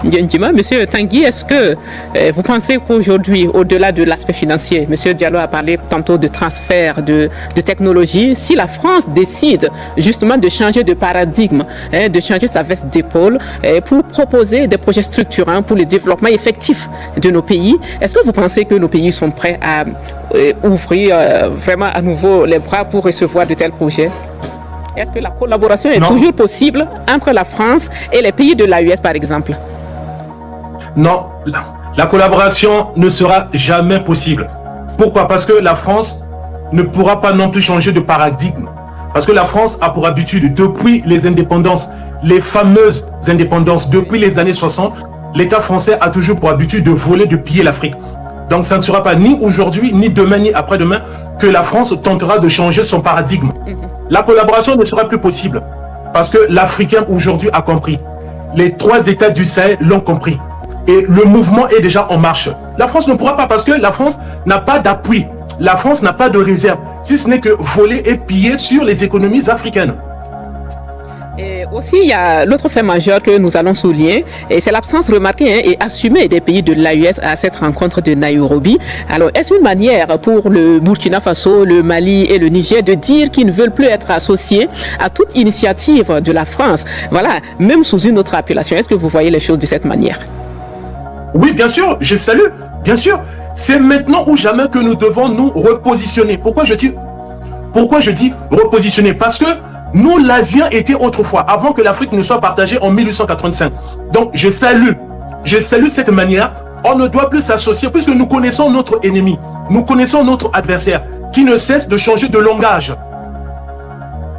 Ndiandjima. Monsieur Tanguy, est-ce que vous pensez qu'aujourd'hui, au-delà de l'aspect financier, Monsieur Diallo a parlé tantôt de transfert de technologie, si la France décide justement de changer de paradigme, de changer sa veste d'épaule pour proposer des projets structurants pour le développement effectif de nos pays, est-ce que vous pensez que nos pays sont prêts à ouvrir vraiment à nouveau les bras pour recevoir de tels projets? Est-ce que la collaboration est toujours possible entre la France et les pays de l'AES, par exemple? Non, la collaboration ne sera jamais possible. Pourquoi? Parce que la France ne pourra pas non plus changer de paradigme. Parce que la France a pour habitude, depuis les indépendances, les fameuses indépendances, depuis les années 60, l'État français a toujours pour habitude de voler, de piller l'Afrique. Donc ça ne sera pas ni aujourd'hui, ni demain, ni après-demain que la France tentera de changer son paradigme. La collaboration ne sera plus possible parce que l'Africain aujourd'hui a compris. Les 3 États du Sahel l'ont compris. Et le mouvement est déjà en marche. La France ne pourra pas parce que la France n'a pas d'appui. La France n'a pas de réserve, si ce n'est que voler et piller sur les économies africaines. Et aussi, il y a l'autre fait majeur que nous allons souligner, et c'est l'absence remarquée et assumée des pays de l'AES à cette rencontre de Nairobi. Alors, est-ce une manière pour le Burkina Faso, le Mali et le Niger de dire qu'ils ne veulent plus être associés à toute initiative de la France? Voilà, même sous une autre appellation. Est-ce que vous voyez les choses de cette manière? Oui, bien sûr, je salue, bien sûr. C'est maintenant ou jamais que nous devons nous repositionner. Pourquoi je dis repositionner? Parce que nous l'avions été autrefois, avant que l'Afrique ne soit partagée en 1885. Donc, je salue cette manière. On ne doit plus s'associer puisque nous connaissons notre ennemi, nous connaissons notre adversaire qui ne cesse de changer de langage,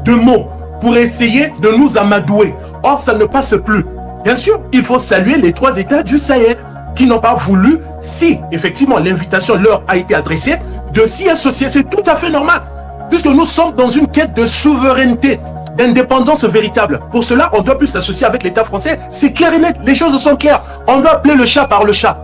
de mots, pour essayer de nous amadouer. Or, ça ne passe plus. Bien sûr, il faut saluer les 3 États du Sahel qui n'ont pas voulu, si effectivement l'invitation leur a été adressée, de s'y associer. C'est tout à fait normal. Puisque nous sommes dans une quête de souveraineté, d'indépendance véritable. Pour cela, on ne doit plus s'associer avec l'État français. C'est clair et net, les choses sont claires. On doit appeler le chat par le chat.